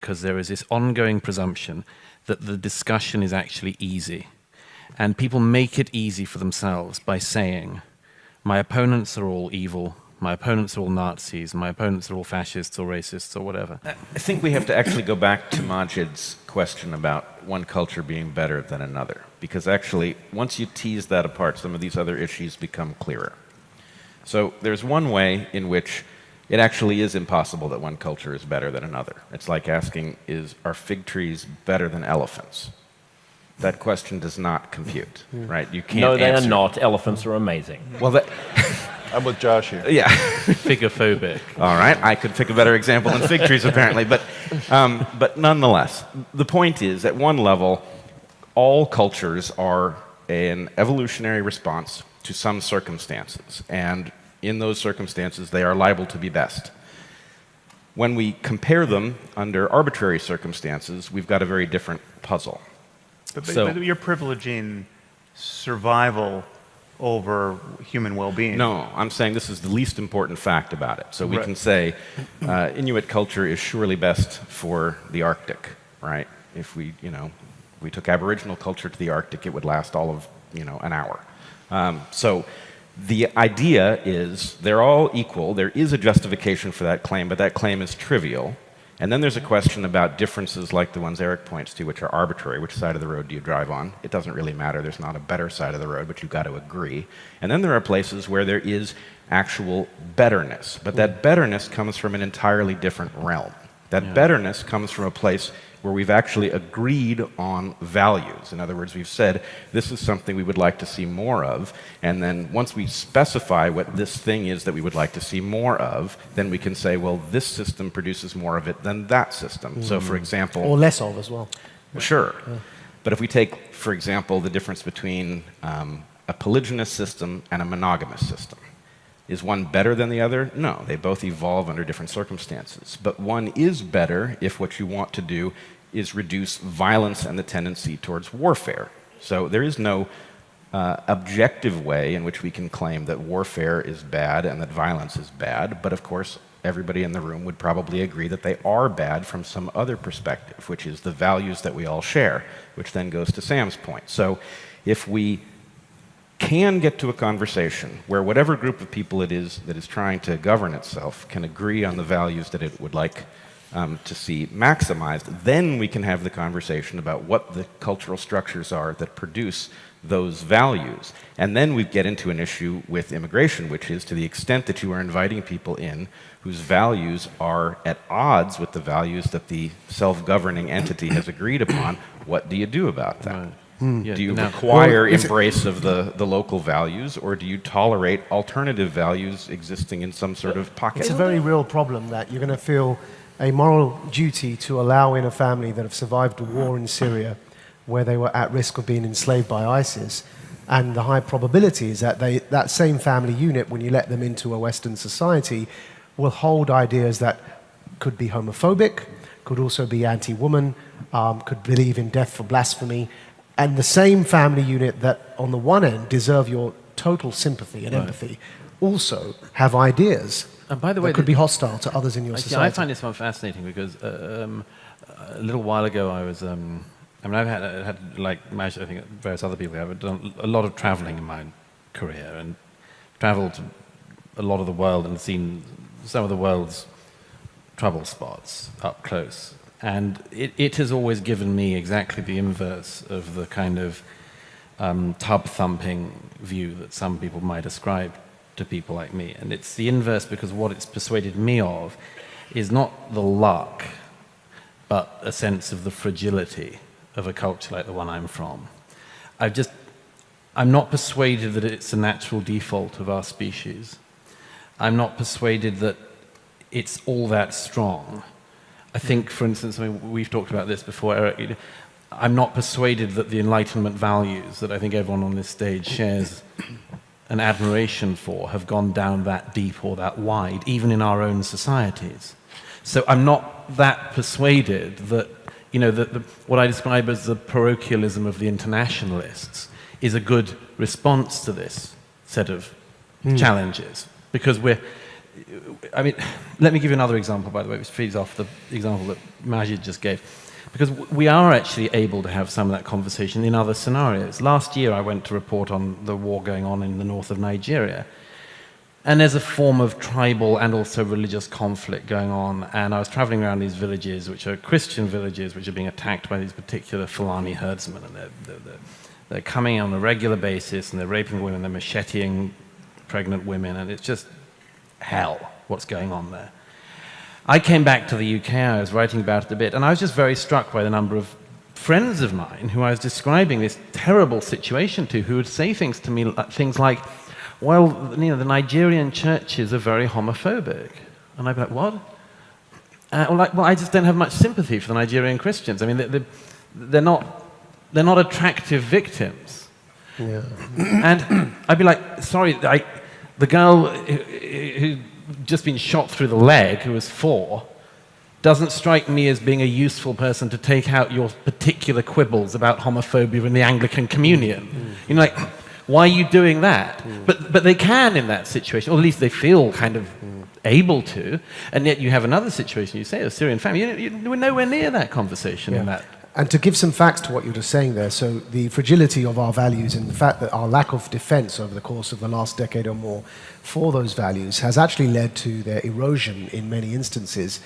because there is this ongoing presumption that the discussion is actually easy. And people make it easy for themselves by saying, my opponents are all evil, my opponents are all Nazis, my opponents are all fascists or racists or whatever. I think we have to actually go back to Maajid's question about one culture being better than another. Because actually, once you tease that apart, some of these other issues become clearer. So there's one way in which it actually is impossible that one culture is better than another. It's like asking, are fig trees better than elephants? That question does not compute, right? You can't No, they answer. are not. Elephants are amazing. Well, that... I'm with Josh here. Yeah. Figophobic. All right, I could pick a better example than fig trees, apparently. But nonetheless, the point is, at one level, all cultures are an evolutionary response to some circumstances. And in those circumstances, they are liable to be best. When we compare them under arbitrary circumstances, we've got a very different puzzle. But you're privileging survival over human well-being. No, I'm saying this is the least important fact about it. So we can say Inuit culture is surely best for the Arctic, right? If we took Aboriginal culture to the Arctic, it would last all of, an hour. So the idea is they're all equal. There is a justification for that claim, but that claim is trivial. And then there's a question about differences like the ones Eric points to, which are arbitrary. Which side of the road do you drive on? It doesn't really matter. There's not a better side of the road, but you've got to agree. And then there are places where there is actual betterness. But that betterness comes from an entirely different realm. That betterness comes from a place where we've actually agreed on values. In other words, we've said, this is something we would like to see more of, and then once we specify what this thing is that we would like to see more of, then we can say, well, this system produces more of it than that system. So, for example... Or less of as well. Sure. Yeah. But if we take, for example, the difference between a polygynous system and a monogamous system, is one better than the other? No, they both evolve under different circumstances. But one is better if what you want to do is reduce violence and the tendency towards warfare. So there is no objective way in which we can claim that warfare is bad and that violence is bad. But of course, everybody in the room would probably agree that they are bad from some other perspective, which is the values that we all share, which then goes to Sam's point. So if we can get to a conversation where whatever group of people it is that is trying to govern itself can agree on the values that it would like to see maximized, then we can have the conversation about what the cultural structures are that produce those values. And then we get into an issue with immigration, which is to the extent that you are inviting people in whose values are at odds with the values that the self-governing entity has agreed upon, what do you do about that? Right. Do you require embrace of the local values, or do you tolerate alternative values existing in some sort of pocket? It's a very real problem that you're going to feel a moral duty to allow in a family that have survived a war in Syria where they were at risk of being enslaved by ISIS. And the high probability is that that same family unit, when you let them into a Western society, will hold ideas that could be homophobic, could also be anti-woman, could believe in death for blasphemy. And the same family unit that, on the one end, deserve your total sympathy and empathy, also have ideas and by the way, that could be hostile to others in your society. I find this one fascinating because a little while ago I was, I've had like Maajid, I think various other people, I've done a lot of traveling in my career and traveled a lot of the world and seen some of the world's trouble spots up close. And it has always given me exactly the inverse of the kind of tub-thumping view that some people might ascribe to people like me. And it's the inverse because what it's persuaded me of is not the luck, but a sense of the fragility of a culture like the one I'm from. I'm not persuaded that it's a natural default of our species. I'm not persuaded that it's all that strong. I think, for instance, we've talked about this before, Eric, I'm not persuaded that the Enlightenment values that I think everyone on this stage shares an admiration for have gone down that deep or that wide, even in our own societies. So I'm not that persuaded that, what I describe as the parochialism of the internationalists is a good response to this set of challenges, because I mean, let me give you another example, by the way, which feeds off the example that Maajid just gave. Because we are actually able to have some of that conversation in other scenarios. Last year, I went to report on the war going on in the north of Nigeria. And there's a form of tribal and also religious conflict going on. And I was traveling around these villages, which are Christian villages, which are being attacked by these particular Fulani herdsmen. And they're coming on a regular basis, and they're raping women, they're macheteing pregnant women, and it's just hell what's going on there. I came back to the UK, I was writing about it a bit, and I was just very struck by the number of friends of mine who I was describing this terrible situation to, who would say things to me, things like, well, you know, the Nigerian churches are very homophobic. And I'd be like, what? Well, I just don't have much sympathy for the Nigerian Christians. I mean, they're not attractive victims. Yeah. And I'd be like, sorry, the girl who'd just been shot through the leg, who was 4, doesn't strike me as being a useful person to take out your particular quibbles about homophobia in the Anglican Communion. You know, like, why are you doing that? But they can in that situation, or at least they feel kind of able to, and yet you have another situation, you say, a Syrian family, you were nowhere near that conversation in that. And to give some facts to what you're just saying there, so the fragility of our values and the fact that our lack of defense over the course of the last decade or more for those values has actually led to their erosion in many instances.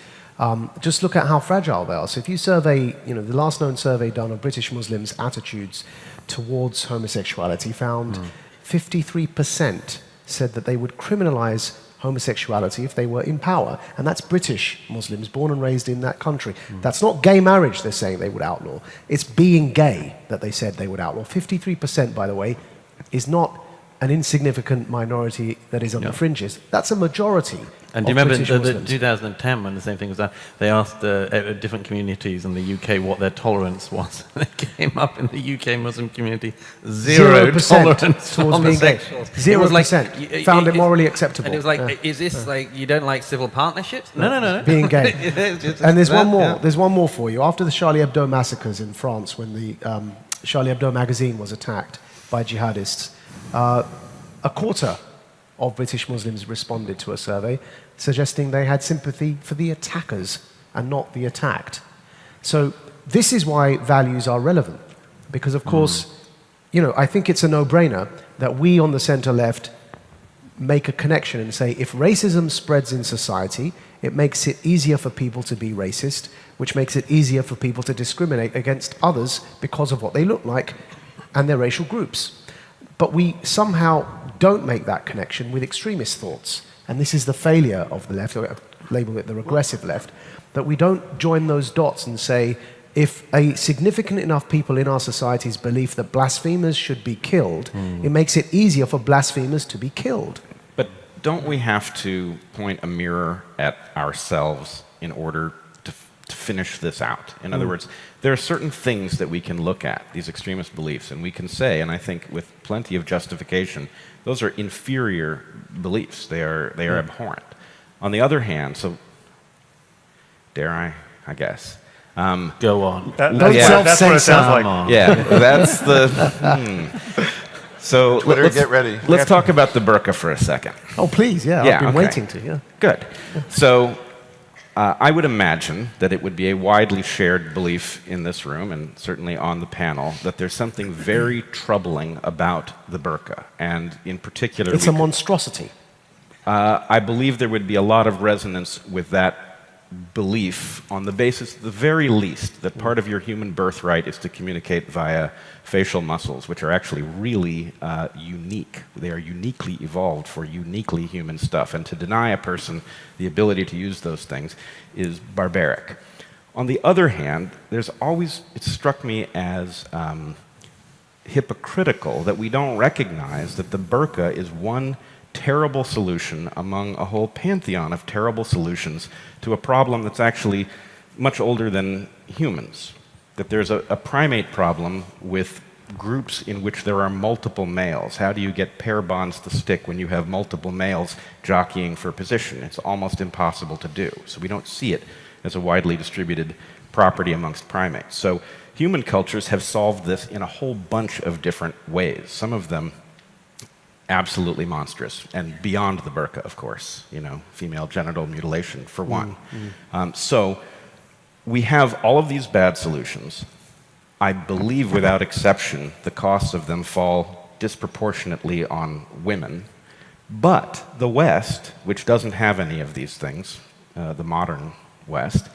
Just look at how fragile they are. So if you survey, you know, the last known survey done of British Muslims' attitudes towards homosexuality found 53% said that they would criminalize homosexuality if they were in power. And that's British Muslims born and raised in that country. That's not gay marriage they're saying they would outlaw. It's being gay that they said they would outlaw. 53%, by the way, is not an insignificant minority that is on the fringes. That's a majority. And do you remember the 2010 when the same thing was done? They asked different communities in the UK what their tolerance was. They came up in the UK Muslim community, 0% tolerance towards homosexuals. 0%. Found it morally acceptable. And it was like, is this like, you don't like civil partnerships? No. Being gay. And there's one more. There's one more for you. After the Charlie Hebdo massacres in France, when the Charlie Hebdo magazine was attacked by jihadists, a quarter of British Muslims responded to a survey suggesting they had sympathy for the attackers and not the attacked. So this is why values are relevant. Because, of course, you know, I think it's a no-brainer that we on the center-left make a connection and say, if racism spreads in society, it makes it easier for people to be racist, which makes it easier for people to discriminate against others because of what they look like and their racial groups. But we somehow don't make that connection with extremist thoughts. And this is the failure of the left, or label it the regressive left, that we don't join those dots and say, if a significant enough people in our society's belief that blasphemers should be killed, it makes it easier for blasphemers to be killed. But don't we have to point a mirror at ourselves in order to finish this out? In other words, there are certain things that we can look at, these extremist beliefs, and we can say, and I think with plenty of justification, those are inferior beliefs. They are abhorrent. On the other hand, so dare I guess. Go on. That's what it sounds like. Yeah, that's the... So Twitter, get ready. Let's talk about the burqa for a second. Oh, please, I've been waiting to, Good. So I would imagine that it would be a widely shared belief in this room, and certainly on the panel, that there's something very troubling about the burqa, and in particular... It's a monstrosity. I believe there would be a lot of resonance with that belief on the basis, at the very least, that part of your human birthright is to communicate via facial muscles, which are actually really unique. They are uniquely evolved for uniquely human stuff, and to deny a person the ability to use those things is barbaric. On the other hand, there's always, it struck me as hypocritical that we don't recognize that the burqa is one terrible solution among a whole pantheon of terrible solutions to a problem that's actually much older than humans. That there's a primate problem with groups in which there are multiple males. How do you get pair bonds to stick when you have multiple males jockeying for position? It's almost impossible to do. So we don't see it as a widely distributed property amongst primates. So human cultures have solved this in a whole bunch of different ways. Some of them absolutely monstrous, and beyond the burqa, of course. Female genital mutilation, for one. So we have all of these bad solutions. I believe, without exception, the costs of them fall disproportionately on women. But the West, which doesn't have any of these things, the modern West,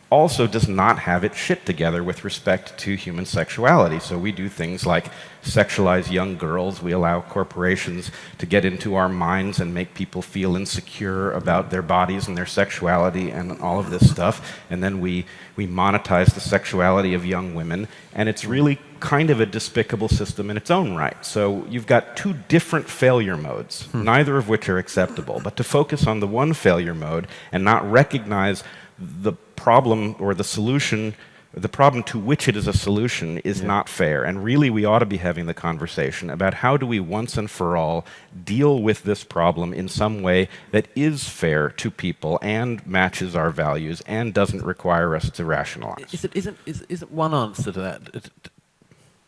also does not have its shit together with respect to human sexuality. So we do things like sexualize young girls. We allow corporations to get into our minds and make people feel insecure about their bodies and their sexuality and all of this stuff. And then we monetize the sexuality of young women. And it's really kind of a despicable system in its own right. So you've got two different failure modes, neither of which are acceptable. But to focus on the one failure mode and not recognize the problem or the solution, the problem to which it is a solution, is not fair. And really, we ought to be having the conversation about how do we once and for all deal with this problem in some way that is fair to people and matches our values and doesn't require us to rationalize. Isn't one answer to that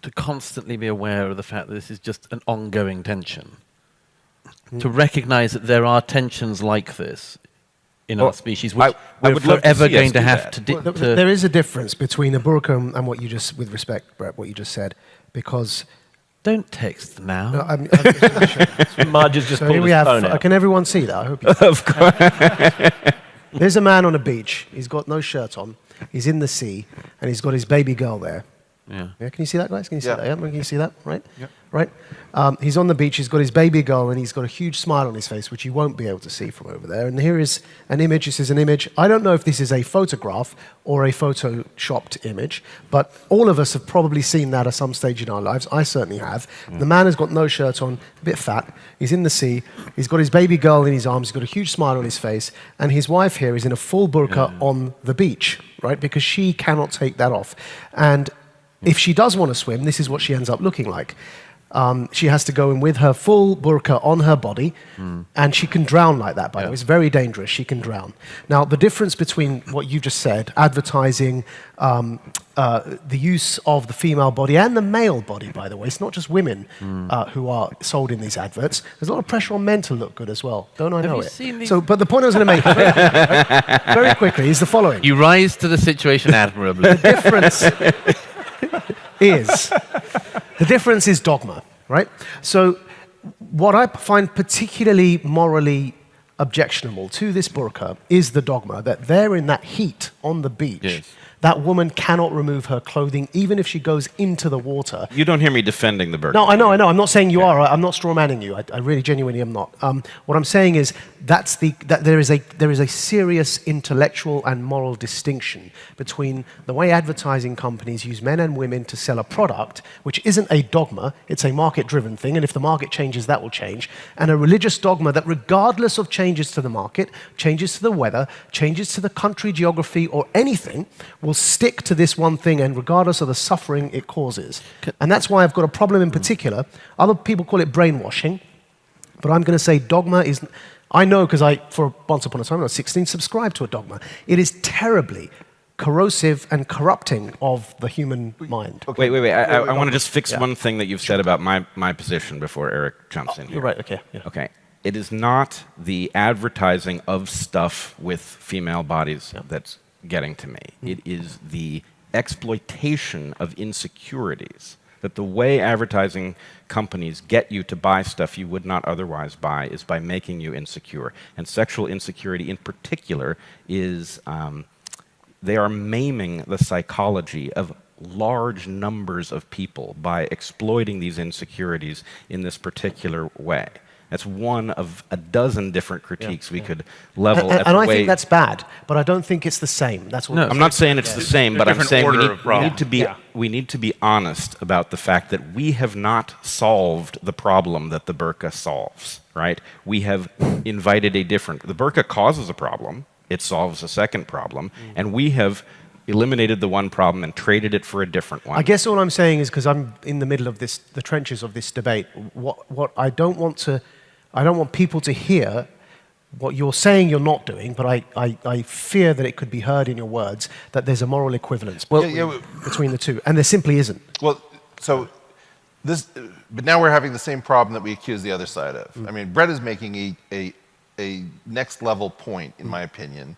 to constantly be aware of the fact that this is just an ongoing tension? To recognize that there are tensions like this in our species, which we're forever going to have to... There is a difference between a burqa and what you just, with respect, Bret, what you just said, because... Don't text now. No, Maajid just so pulled here we his have, phone out. can everyone see that? I hope you Of course. There's a man on a beach. He's got no shirt on. He's in the sea, and he's got his baby girl there. Yeah. Yeah, can you see that, guys? Can you see Yeah. that? Yeah, can you see that? Right? Yeah. Right? He's on the beach. He's got his baby girl, and he's got a huge smile on his face, which you won't be able to see from over there. And here is an image. This is an image. I don't know if this is a photograph or a photoshopped image, but all of us have probably seen that at some stage in our lives. I certainly have. The man has got no shirt on, a bit fat. He's in the sea. He's got his baby girl in his arms. He's got a huge smile on his face. And his wife here is in a full burqa on the beach, right? Because she cannot take that off. And if she does want to swim, this is what she ends up looking like. She has to go in with her full burqa on her body, and she can drown like that, by the way. It's very dangerous. She can drown. Now, the difference between what you just said, advertising, the use of the female body and the male body, by the way, it's not just women who are sold in these adverts. There's a lot of pressure on men to look good as well. Don't I know it? So, but the point I was going to make very quickly is the following. You rise to the situation admirably. The difference is dogma, right? So what I find particularly morally objectionable to this burqa is the dogma that there in that heat on the beach, that woman cannot remove her clothing even if she goes into the water. You don't hear me defending the burqa. No, I know. I'm not saying you are. I'm not strawmanning you. I really genuinely am not. What I'm saying is that there is a serious intellectual and moral distinction between the way advertising companies use men and women to sell a product, which isn't a dogma, it's a market-driven thing, and if the market changes, that will change, and a religious dogma that regardless of changes to the market, changes to the weather, changes to the country geography or anything, will stick to this one thing, and regardless of the suffering it causes. And that's why I've got a problem in particular. Other people call it brainwashing, but I'm going to say dogma is... I know because for once upon a time, when I was 16, subscribed to a dogma. It is terribly corrosive and corrupting of the human mind. Wait. I want to just fix one thing that you've said about my position before Eric jumps in here. You're right, okay. Yeah. Okay. It is not the advertising of stuff with female bodies that's getting to me. It is the exploitation of insecurities. That the way advertising companies get you to buy stuff you would not otherwise buy is by making you insecure. And sexual insecurity in particular is, they are maiming the psychology of large numbers of people by exploiting these insecurities in this particular way. That's one of a dozen different critiques we could level at the and way... I think that's bad, but I don't think it's the same. That's what I'm not saying it's the same, but I'm saying we need to be honest about the fact that we have not solved the problem that the burqa solves, right? We have invited a different... The burqa causes a problem, it solves a second problem, and we have eliminated the one problem and traded it for a different one. I guess all I'm saying is, because I'm in the middle of this, the trenches of this debate, what I don't want people to hear what you're saying you're not doing, but I fear that it could be heard in your words that there's a moral equivalence between the two, and there simply isn't. Well, so but now we're having the same problem that we accuse the other side of. I mean, Bret is making a next level point, in my opinion,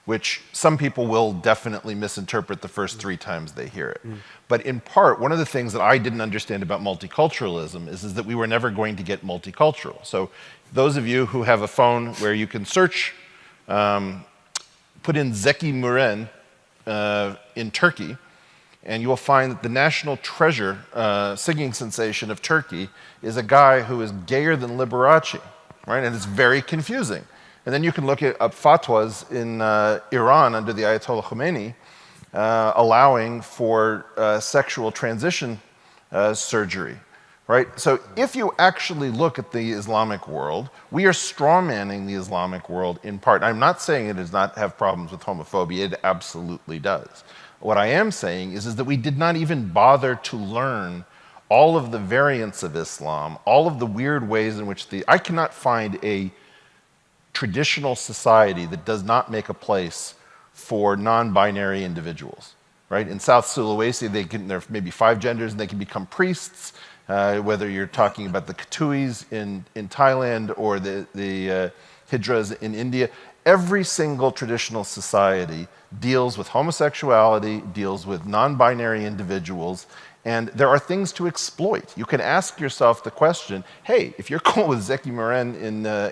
which some people will definitely misinterpret the first 3 times they hear it. But in part, one of the things that I didn't understand about multiculturalism is that we were never going to get multicultural. So those of you who have a phone where you can search, put in Zeki Müren in Turkey, and you will find that the national treasure singing sensation of Turkey is a guy who is gayer than Liberace, right? And it's very confusing. And then you can look up fatwas in Iran under the Ayatollah Khomeini allowing for sexual transition surgery, right? So if you actually look at the Islamic world, we are strawmanning the Islamic world in part. I'm not saying it does not have problems with homophobia. It absolutely does. What I am saying is that we did not even bother to learn all of the variants of Islam, all of the weird ways in which I cannot find a traditional society that does not make a place for non-binary individuals, right? In South Sulawesi, there are maybe 5 genders and they can become priests, whether you're talking about the Katuis in Thailand or the Hijras in India. Every single traditional society deals with homosexuality, deals with non-binary individuals, and there are things to exploit. You can ask yourself the question, hey, if you're cool with Zeki Müren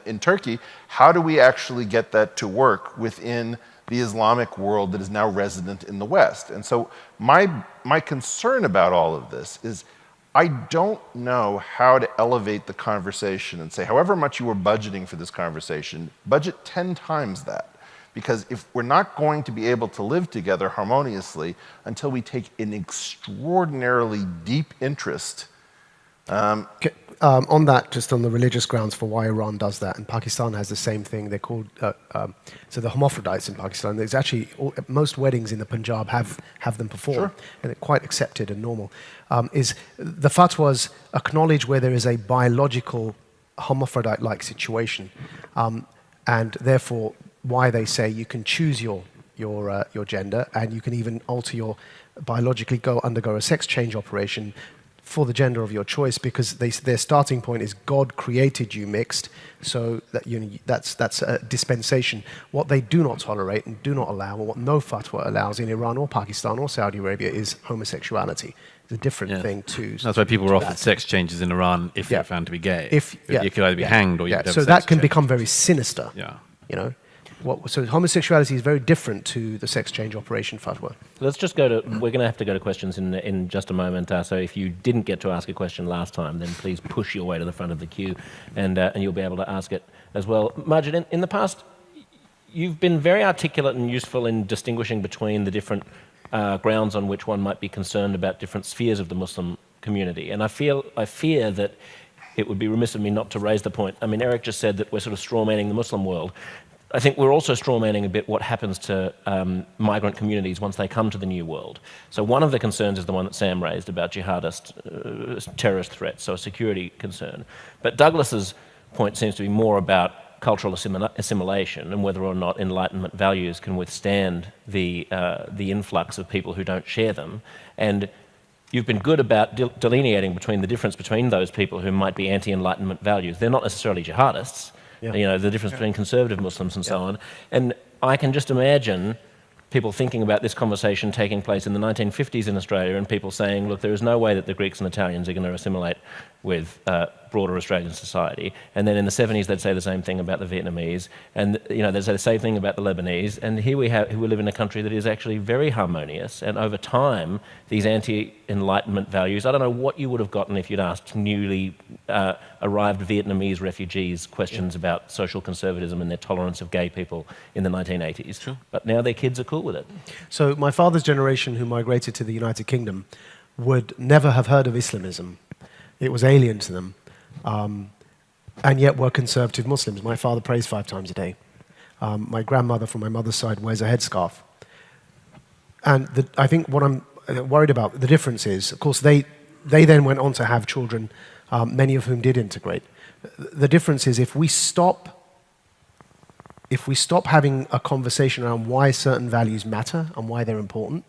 in Turkey, how do we actually get that to work within the Islamic world that is now resident in the West? And so my concern about all of this is I don't know how to elevate the conversation and say, however much you were budgeting for this conversation, budget 10 times that. Because if we're not going to be able to live together harmoniously until we take an extraordinarily deep interest. On that, just on the religious grounds for why Iran does that, and Pakistan has the same thing. They're called, so the hermaphrodites in Pakistan, there's actually, most weddings in the Punjab have them perform, Sure. and they're quite accepted and normal. Is the fatwas acknowledge where there is a biological hermaphrodite-like situation, and therefore why they say you can choose your gender, and you can even alter biologically undergo a sex change operation for the gender of your choice, because their starting point is God created you mixed, so that that's a dispensation. What they do not tolerate and do not allow, or what no fatwa allows in Iran or Pakistan or Saudi Arabia, is homosexuality. It's a different thing too. That's why people were offered sex changes in Iran if you're found to be gay. You could either be hanged or you could have so a that sex can change. become very sinister. Yeah. You know. So homosexuality is very different to the sex change operation fatwa. Let's just go to, we're going to have to go to questions in just a moment. So if you didn't get to ask a question last time, then please push your way to the front of the queue and you'll be able to ask it as well. Maajid, in the past, you've been very articulate and useful in distinguishing between the different grounds on which one might be concerned about different spheres of the Muslim community. And I fear that it would be remiss of me not to raise the point. I mean, Eric just said that we're sort of strawmanning the Muslim world. I think we're also strawmanning a bit what happens to migrant communities once they come to the new world. So one of the concerns is the one that Sam raised about jihadist terrorist threats, so a security concern. But Douglas's point seems to be more about cultural assimilation and whether or not Enlightenment values can withstand the influx of people who don't share them. And you've been good about delineating between the difference between those people who might be anti-Enlightenment values. They're not necessarily jihadists. Yeah. You know, the difference between conservative Muslims and so on. And I can just imagine people thinking about this conversation taking place in the 1950s in Australia and people saying, look, there is no way that the Greeks and Italians are going to assimilate with broader Australian society. And then in the 70s, they'd say the same thing about the Vietnamese. And, you know, they'd say the same thing about the Lebanese. And here we live in a country that is actually very harmonious. And over time, these anti-Enlightenment values, I don't know what you would have gotten if you'd asked newly arrived Vietnamese refugees questions about social conservatism and their tolerance of gay people in the 1980s. Sure. But now their kids are cool with it. So my father's generation, who migrated to the United Kingdom, would never have heard of Islamism. It was alien to them, and yet were conservative Muslims. My father prays 5 times a day. My grandmother from my mother's side wears a headscarf. And I think what I'm worried about, the difference is, of course, they then went on to have children, many of whom did integrate. The difference is if we stop having a conversation around why certain values matter and why they're important,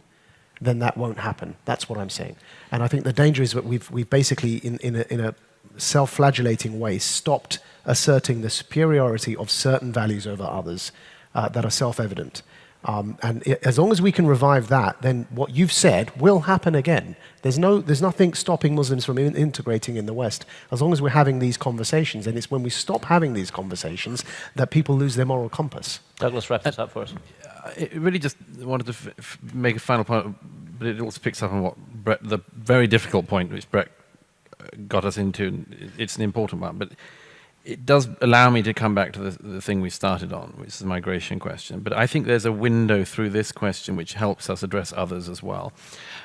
then that won't happen. That's what I'm saying. And I think the danger is that we've basically, in a self-flagellating way, stopped asserting the superiority of certain values over others that are self-evident. As long as we can revive that, then what you've said will happen again. There's nothing stopping Muslims from integrating in the West. As long as we're having these conversations, and it's when we stop having these conversations that people lose their moral compass. Douglas, wrap this up for us. It really just wanted to make a final point, but it also picks up on what Bret, the very difficult point which Bret got us into. And it's an important one, but it does allow me to come back to the thing we started on, which is the migration question. But I think there's a window through this question which helps us address others as well.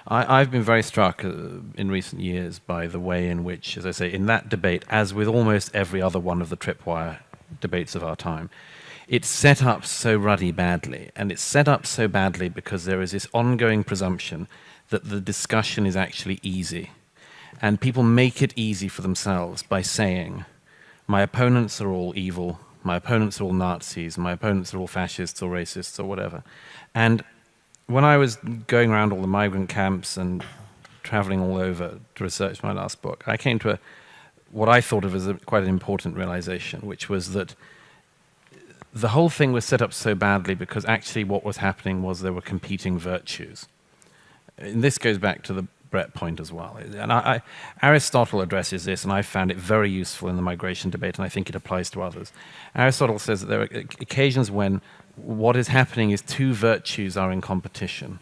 I've been very struck in recent years by the way in which, as I say, in that debate, as with almost every other one of the tripwire debates of our time, it's set up so ruddy badly. And it's set up so badly because there is this ongoing presumption that the discussion is actually easy. And people make it easy for themselves by saying, my opponents are all evil, my opponents are all Nazis, my opponents are all fascists or racists or whatever. And when I was going around all the migrant camps and traveling all over to research my last book, I came to what I thought of as quite an important realization, which was that the whole thing was set up so badly because actually what was happening was there were competing virtues. And this goes back to the Bret point as well. And Aristotle addresses this, and I found it very useful in the migration debate, and I think it applies to others. Aristotle says that there are occasions when what is happening is two virtues are in competition.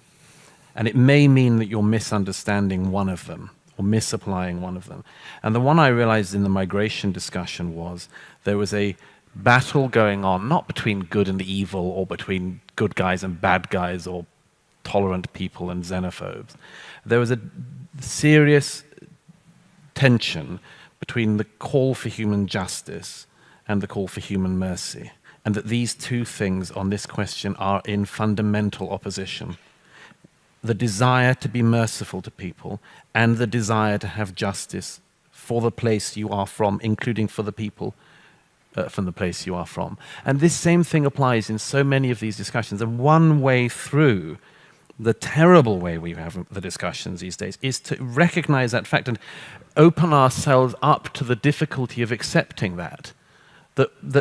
And it may mean that you're misunderstanding one of them, or misapplying one of them. And the one I realized in the migration discussion was there was a battle going on, not between good and evil, or between good guys and bad guys, or tolerant people and xenophobes. There was a serious tension between the call for human justice and the call for human mercy, and that these two things on this question are in fundamental opposition. The desire to be merciful to people and the desire to have justice for the place you are from, including for the people from the place you are from. And this same thing applies in so many of these discussions. And one way through the terrible way we have the discussions these days is to recognize that fact and open ourselves up to the difficulty of accepting that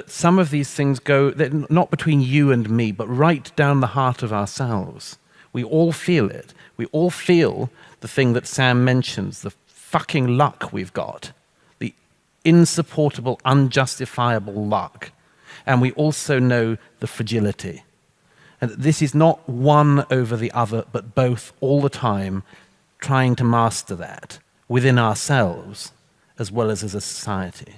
some of these things go, not between you and me, but right down the heart of ourselves. We all feel it. We all feel the thing that Sam mentions, the fucking luck we've got, the insupportable, unjustifiable luck. And we also know the fragility. And this is not one over the other, but both all the time, trying to master that within ourselves as well as a society.